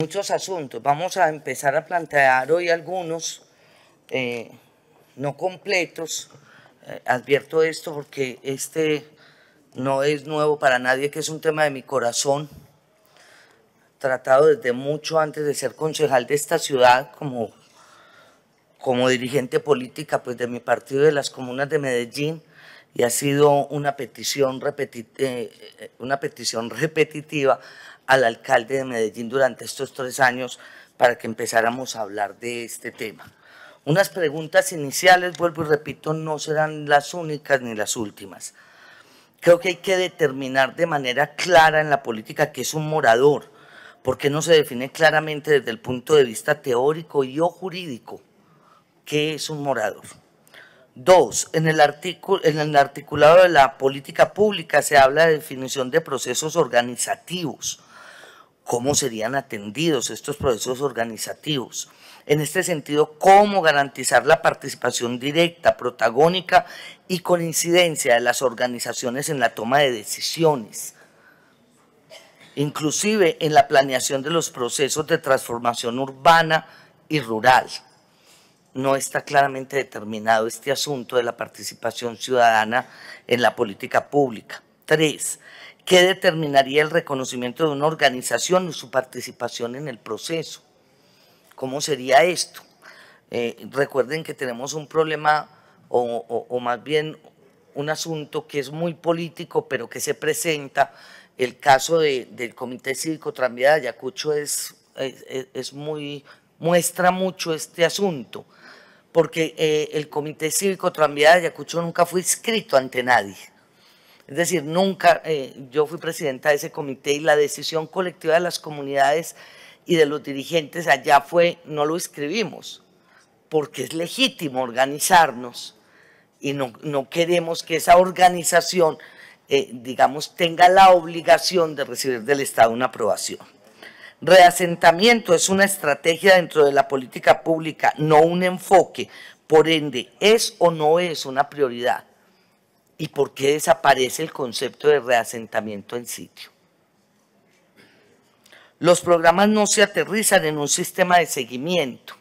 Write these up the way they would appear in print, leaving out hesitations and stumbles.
Muchos asuntos. Vamos a empezar a plantear hoy algunos, no completos. Advierto esto porque no es nuevo para nadie, que es un tema de mi corazón, tratado desde mucho antes de ser concejal de esta ciudad, como dirigente política pues, de mi partido de las comunas de Medellín, y ha sido una petición repetitiva al alcalde de Medellín durante estos 3 años para que empezáramos a hablar de este tema. Unas preguntas iniciales, vuelvo y repito, no serán las únicas ni las últimas. Creo que hay que determinar de manera clara en la política qué es un morador, porque no se define claramente desde el punto de vista teórico y o jurídico qué es un morador. 2. En el articulado de la política pública se habla de definición de procesos organizativos. ¿Cómo serían atendidos estos procesos organizativos? En este sentido, ¿cómo garantizar la participación directa, protagónica y con incidencia de las organizaciones en la toma de decisiones? Inclusive en la planeación de los procesos de transformación urbana y rural. No está claramente determinado este asunto de la participación ciudadana en la política pública. 3. ¿Qué determinaría el reconocimiento de una organización y su participación en el proceso? ¿Cómo sería esto? Recuerden que tenemos un problema o más bien un asunto que es muy político, pero que se presenta. El caso del Comité Cívico Tranvía de Ayacucho muestra mucho este asunto, porque el Comité Cívico Tranvía de Ayacucho nunca fue inscrito ante nadie. Es decir, nunca, yo fui presidenta de ese comité y la decisión colectiva de las comunidades y de los dirigentes allá no lo inscribimos, porque es legítimo organizarnos y no queremos que esa organización, digamos, tenga la obligación de recibir del Estado una aprobación. Reasentamiento es una estrategia dentro de la política pública, no un enfoque, por ende, ¿es o no es una prioridad? ¿Y por qué desaparece el concepto de reasentamiento en sitio? Los programas no se aterrizan en un sistema de seguimiento.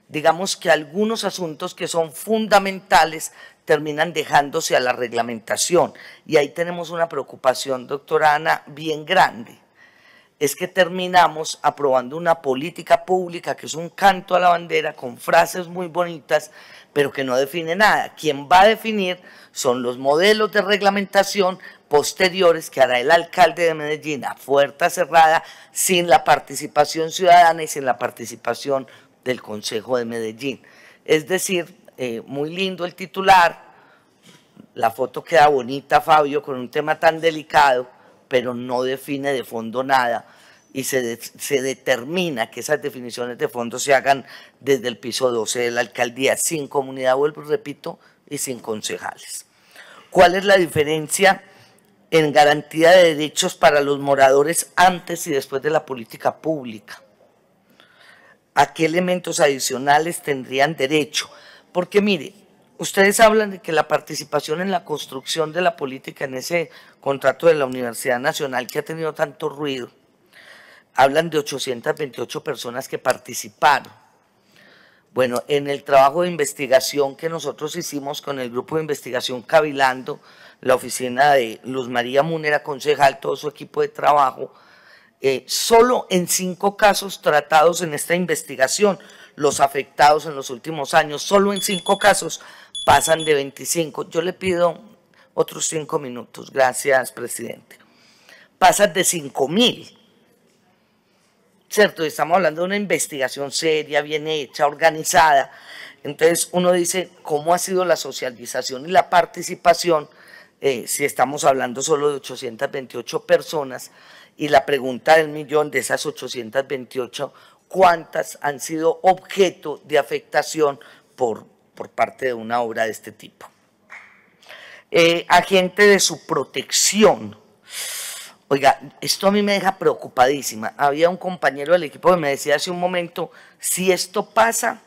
Digamos que algunos asuntos que son fundamentales terminan dejándose a la reglamentación. Y ahí tenemos una preocupación, doctora Ana, bien grande. Es que terminamos aprobando una política pública que es un canto a la bandera con frases muy bonitas, pero que no define nada. Quien va a definir son los modelos de reglamentación posteriores que hará el alcalde de Medellín a puerta cerrada, sin la participación ciudadana y sin la participación del Consejo de Medellín. Es decir, muy lindo el titular, la foto queda bonita, Fabio, con un tema tan delicado, pero no define de fondo nada y se determina que esas definiciones de fondo se hagan desde el piso 12 de la alcaldía, sin comunidad, vuelvo y repito, y sin concejales. ¿Cuál es la diferencia en garantía de derechos para los moradores antes y después de la política pública? ¿A qué elementos adicionales tendrían derecho? Porque mire, ustedes hablan de que la participación en la construcción de la política en ese contrato de la Universidad Nacional que ha tenido tanto ruido, hablan de 828 personas que participaron. Bueno, en el trabajo de investigación que nosotros hicimos con el grupo de investigación Cavilando, la oficina de Luz María Munera, concejal, todo su equipo de trabajo, solo en 5 casos tratados en esta investigación, los afectados en los últimos años, solo en 5 casos pasan de 25. Yo le pido otros 5 minutos, gracias, presidente. Pasan de 5.000. ¿Cierto? Estamos hablando de una investigación seria, bien hecha, organizada. Entonces uno dice, ¿cómo ha sido la socialización y la participación si estamos hablando solo de 828 personas? Y la pregunta del millón, de esas 828, ¿cuántas han sido objeto de afectación por parte de una obra de este tipo? Agente de su protección. Oiga, esto a mí me deja preocupadísima. Había un compañero del equipo que me decía hace un momento, si esto pasa,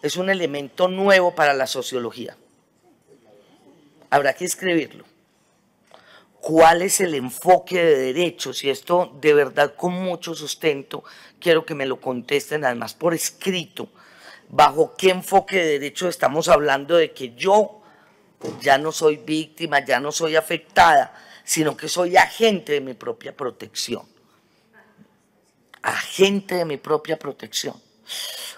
es un elemento nuevo para la sociología. Habrá que escribirlo. cuál es el enfoque de derechos, y esto de verdad con mucho sustento, quiero que me lo contesten además por escrito, bajo qué enfoque de derechos estamos hablando de que yo ya no soy víctima, ya no soy afectada, sino que soy agente de mi propia protección. Agente de mi propia protección.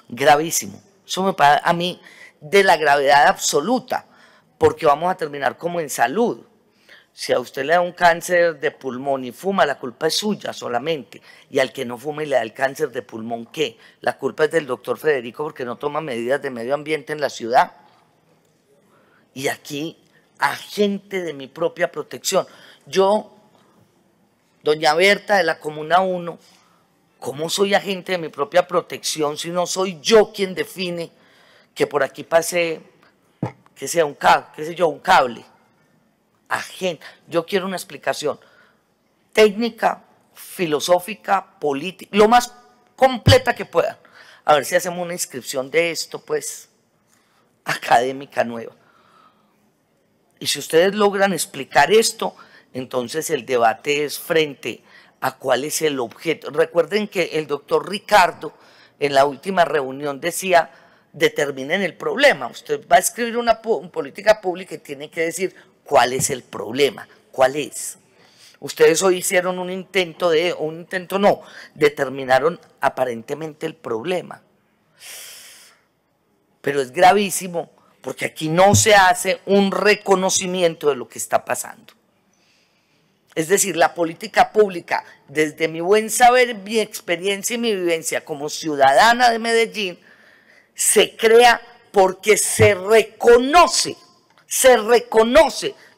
Gravísimo. Eso me parece a mí de la gravedad absoluta, porque vamos a terminar como en salud. Si a usted le da un cáncer de pulmón y fuma, la culpa es suya solamente. Y al que no fuma y le da el cáncer de pulmón, ¿qué? La culpa es del doctor Federico porque no toma medidas de medio ambiente en la ciudad. Y aquí, agente de mi propia protección. Yo, doña Berta de la Comuna 1, ¿cómo soy agente de mi propia protección si no soy yo quien define que por aquí pase, que sea un cable? Agente. Yo quiero una explicación técnica, filosófica, política, lo más completa que puedan. A ver si hacemos una inscripción de esto, pues, académica nueva. Y si ustedes logran explicar esto, entonces el debate es frente a cuál es el objeto. Recuerden que el doctor Ricardo en la última reunión decía, determinen el problema. Usted va a escribir una política pública y tiene que decir cuál es el problema, cuál es. Ustedes hoy hicieron determinaron aparentemente el problema. Pero es gravísimo porque aquí no se hace un reconocimiento de lo que está pasando. Es decir, la política pública, desde mi buen saber, mi experiencia y mi vivencia como ciudadana de Medellín, se crea porque se reconoce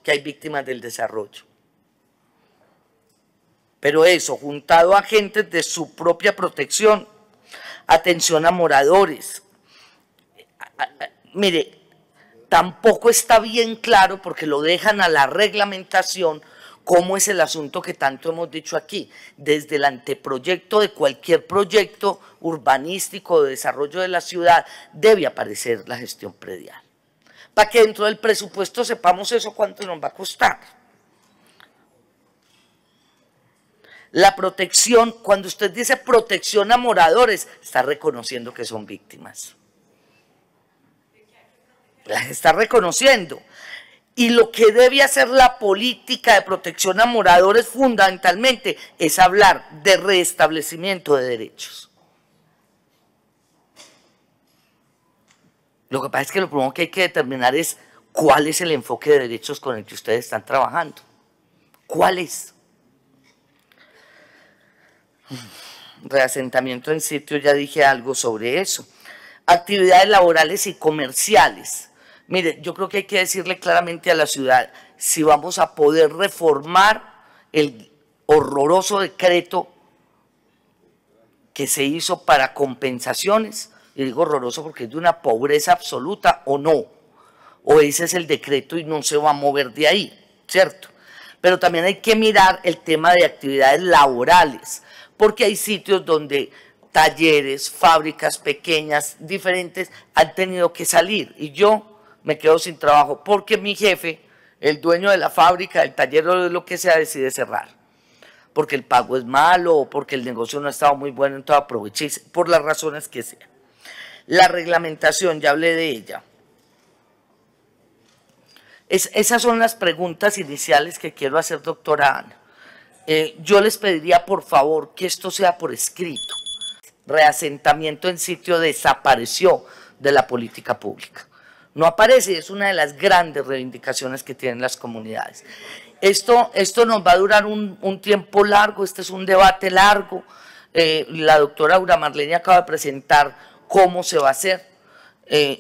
que hay víctimas del desarrollo. Pero eso, juntado a agentes de su propia protección, atención a moradores. Mire, tampoco está bien claro, porque lo dejan a la reglamentación, cómo es el asunto que tanto hemos dicho aquí. Desde el anteproyecto de cualquier proyecto urbanístico de desarrollo de la ciudad, debe aparecer la gestión predial. Para que dentro del presupuesto sepamos eso cuánto nos va a costar. La protección, cuando usted dice protección a moradores, está reconociendo que son víctimas. Las está reconociendo. Y lo que debe hacer la política de protección a moradores fundamentalmente es hablar de restablecimiento de derechos. Lo que pasa es que lo primero que hay que determinar es cuál es el enfoque de derechos con el que ustedes están trabajando. ¿Cuál es? Reasentamiento en sitio, ya dije algo sobre eso. Actividades laborales y comerciales. Mire, yo creo que hay que decirle claramente a la ciudad si vamos a poder reformar el horroroso decreto que se hizo para compensaciones. Y digo horroroso porque es de una pobreza absoluta o no. O ese es el decreto y no se va a mover de ahí, ¿cierto? Pero también hay que mirar el tema de actividades laborales, porque hay sitios donde talleres, fábricas pequeñas, diferentes, han tenido que salir. Y yo me quedo sin trabajo porque mi jefe, el dueño de la fábrica, del taller o de lo que sea, decide cerrar. Porque el pago es malo o porque el negocio no ha estado muy bueno, entonces aproveché, por las razones que sean. La reglamentación, ya hablé de ella. Esas son las preguntas iniciales que quiero hacer, doctora Ana. Yo les pediría, por favor, que esto sea por escrito. Reasentamiento en sitio desapareció de la política pública. No aparece, es una de las grandes reivindicaciones que tienen las comunidades. Esto nos va a durar un tiempo largo, este es un debate largo. La doctora Aura Marlene acaba de presentar cómo se va a hacer.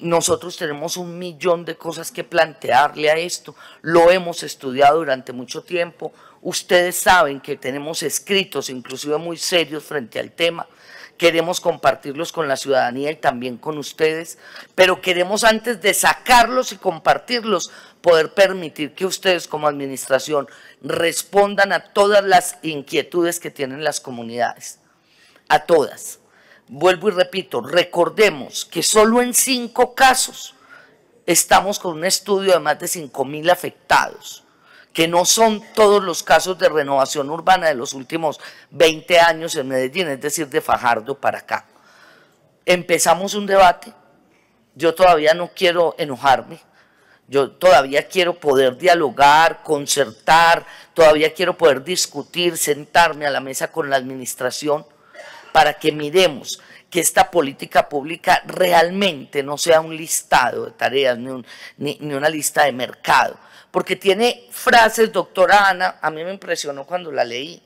Nosotros tenemos 1.000.000 de cosas que plantearle a esto, lo hemos estudiado durante mucho tiempo, ustedes saben que tenemos escritos inclusive muy serios frente al tema, queremos compartirlos con la ciudadanía y también con ustedes, pero queremos antes de sacarlos y compartirlos, poder permitir que ustedes como administración respondan a todas las inquietudes que tienen las comunidades, a todas. Vuelvo y repito, recordemos que solo en 5 casos estamos con un estudio de más de 5.000 afectados, que no son todos los casos de renovación urbana de los últimos 20 años en Medellín, es decir, de Fajardo para acá. Empezamos un debate, yo todavía no quiero enojarme, yo todavía quiero poder dialogar, concertar, todavía quiero poder discutir, sentarme a la mesa con la administración para que miremos que esta política pública realmente no sea un listado de tareas ni una lista de mercado, porque tiene frases, doctora Ana, a mí me impresionó cuando la leí,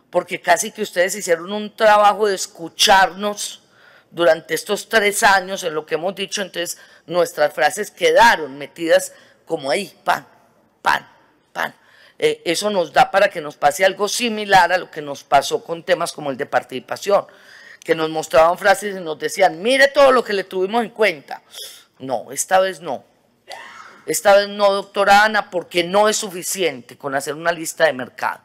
porque casi que ustedes hicieron un trabajo de escucharnos durante estos 3 años en lo que hemos dicho, entonces nuestras frases quedaron metidas como ahí, pan, pan, pan. Eso nos da para que nos pase algo similar a lo que nos pasó con temas como el de participación, que nos mostraban frases y nos decían, mire todo lo que le tuvimos en cuenta. No, esta vez no. Esta vez no, doctora Ana, porque no es suficiente con hacer una lista de mercado.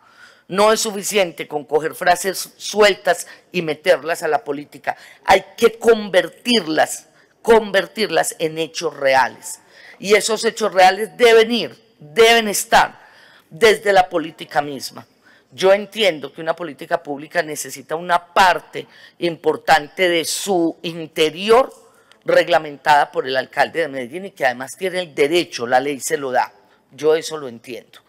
No es suficiente con coger frases sueltas y meterlas a la política. Hay que convertirlas en hechos reales. Y esos hechos reales deben estar desde la política misma. Yo entiendo que una política pública necesita una parte importante de su interior reglamentada por el alcalde de Medellín y que además tiene el derecho, la ley se lo da. Yo eso lo entiendo,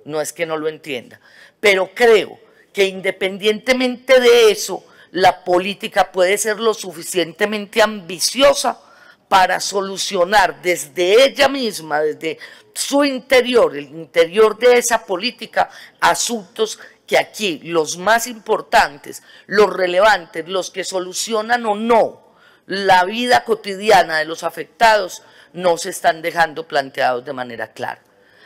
no es que no lo entienda, pero creo que independientemente de eso, la política puede ser lo suficientemente ambiciosa para solucionar desde ella misma, desde su interior, el interior de esa política, asuntos que aquí los más importantes, los relevantes, los que solucionan o no la vida cotidiana de los afectados, no se están dejando planteados de manera clara.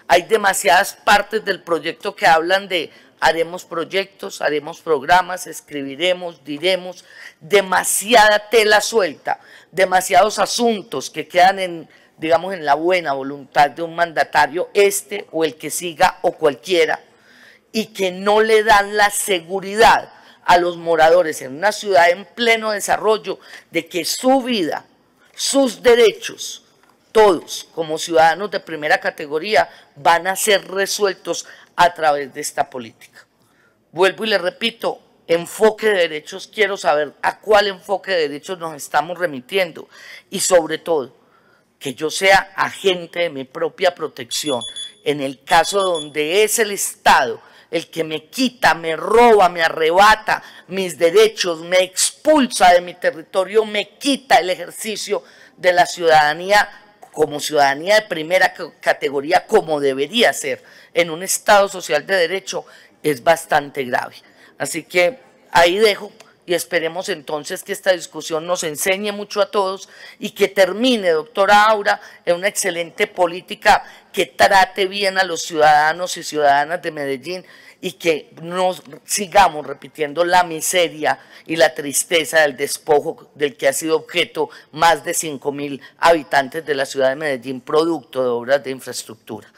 Hay demasiadas partes del proyecto que hablan de haremos proyectos, haremos programas, escribiremos, diremos, demasiada tela suelta, demasiados asuntos que quedan en, digamos, en la buena voluntad de un mandatario, este o el que siga o cualquiera, y que no le dan la seguridad a los moradores en una ciudad en pleno desarrollo de que su vida, sus derechos, todos como ciudadanos de primera categoría van a ser resueltos a través de esta política. Vuelvo y le repito, enfoque de derechos, quiero saber a cuál enfoque de derechos nos estamos remitiendo y sobre todo que yo sea agente de mi propia protección en el caso donde es el Estado el que me quita, me roba, me arrebata mis derechos, me expulsa de mi territorio, me quita el ejercicio de la ciudadanía como ciudadanía de primera categoría, como debería ser en un Estado social de derecho, es bastante grave. Así que ahí dejo y esperemos entonces que esta discusión nos enseñe mucho a todos y que termine, doctora Aura, en una excelente política que trate bien a los ciudadanos y ciudadanas de Medellín y que no sigamos repitiendo la miseria y la tristeza del despojo del que ha sido objeto más de 5.000 habitantes de la ciudad de Medellín, producto de obras de infraestructura.